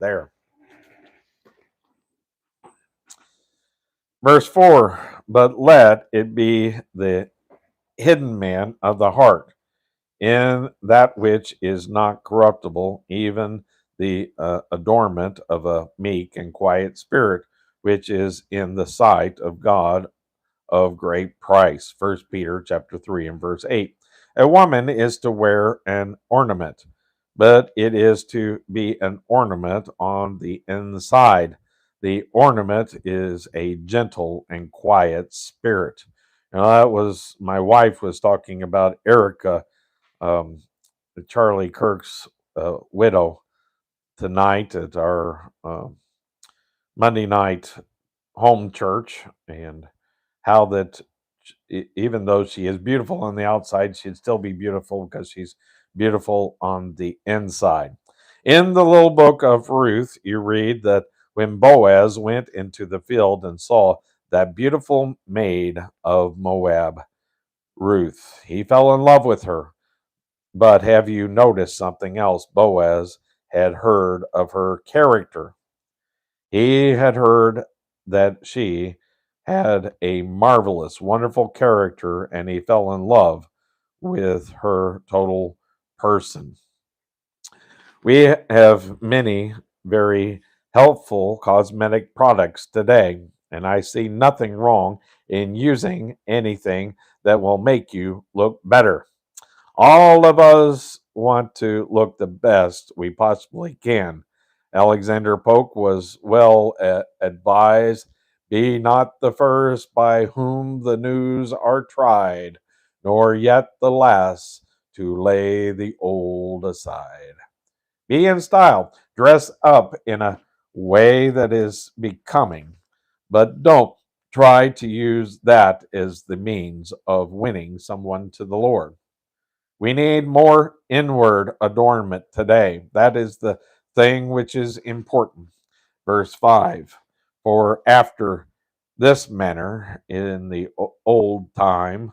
there. Verse 4, but let it be the hidden man of the heart, in that which is not corruptible, even the adornment of a meek and quiet spirit, which is in the sight of God of great price. 1 Peter chapter 3 and verse 8. A woman is to wear an ornament, but it is to be an ornament on the inside. The ornament is a gentle and quiet spirit. Now that was my wife was talking about Erica, um, Charlie Kirk's widow, tonight at our Monday night home church, and how that even though she is beautiful on the outside, she'd still be beautiful because she's beautiful on the inside. In the little book of Ruth, you read that when Boaz went into the field and saw that beautiful maid of Moab, Ruth, he fell in love with her. But have you noticed something else? Boaz had heard of her character. He had heard that she had a marvelous, wonderful character, and he fell in love with her total person. We have many very helpful cosmetic products today, and I see nothing wrong in using anything that will make you look better. All of us want to look the best we possibly can. Alexander Pope was well advised, be not the first by whom the news are tried, nor yet the last to lay the old aside. Be in style, dress up in a way that is becoming, but don't try to use that as the means of winning someone to the Lord. We need more inward adornment today. That is the thing which is important. Verse 5, for after this manner in the old time,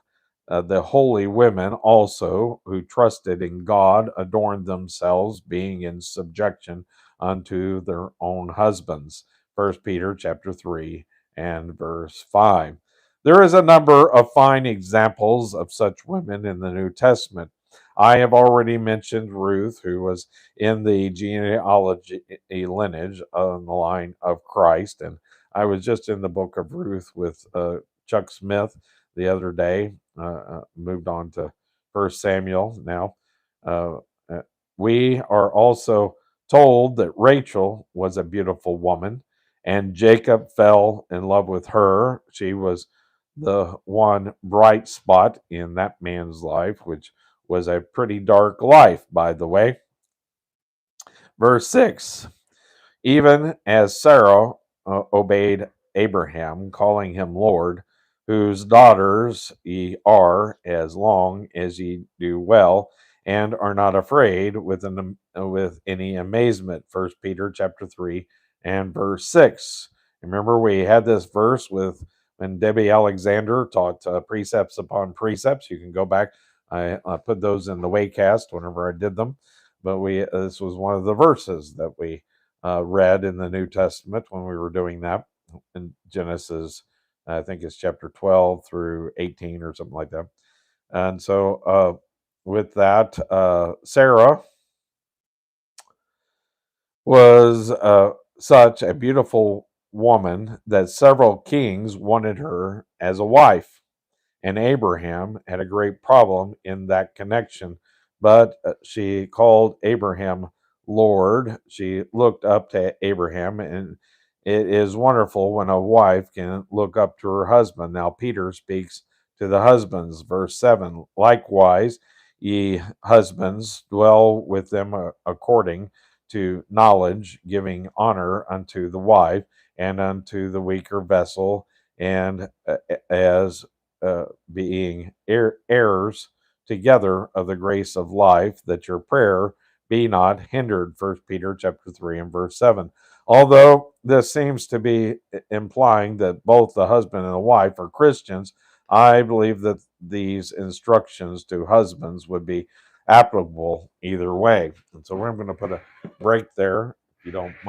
the holy women also who trusted in God adorned themselves, being in subjection unto their own husbands. 1 Peter chapter 3 and verse 5. There is a number of fine examples of such women in the New Testament. I have already mentioned Ruth, who was in the genealogy lineage on the line of Christ. And I was just in the book of Ruth with Chuck Smith the other day, moved on to First Samuel now. Uh, uh, we are also told that Rachel was a beautiful woman, and Jacob fell in love with her. She was the one bright spot in that man's life, which was a pretty dark life, by the way. Verse 6, even as Sarah obeyed Abraham, calling him Lord, whose daughters ye are, as long as ye do well, and are not afraid with any amazement. 1 Peter chapter 3 and verse 6. Remember, we had this verse with when Debbie Alexander taught precepts upon precepts. You can go back. I put those in the Waycast whenever I did them. But this was one of the verses that we read in the New Testament when we were doing that in Genesis. I think it's chapter 12 through 18 or something like that. And so with that, Sarah was such a beautiful woman that several kings wanted her as a wife. And Abraham had a great problem in that connection. But she called Abraham Lord. She looked up to Abraham, and it is wonderful when a wife can look up to her husband. Now, Peter speaks to the husbands, verse 7. Likewise, ye husbands, dwell with them according to knowledge, giving honor unto the wife and unto the weaker vessel, and as being heirs together of the grace of life, that your prayer be not hindered. 1 Peter chapter 3 and verse 7. Although this seems to be implying that both the husband and the wife are Christians, I believe that these instructions to husbands would be applicable either way. And so we're going to put a break there, if you don't mind.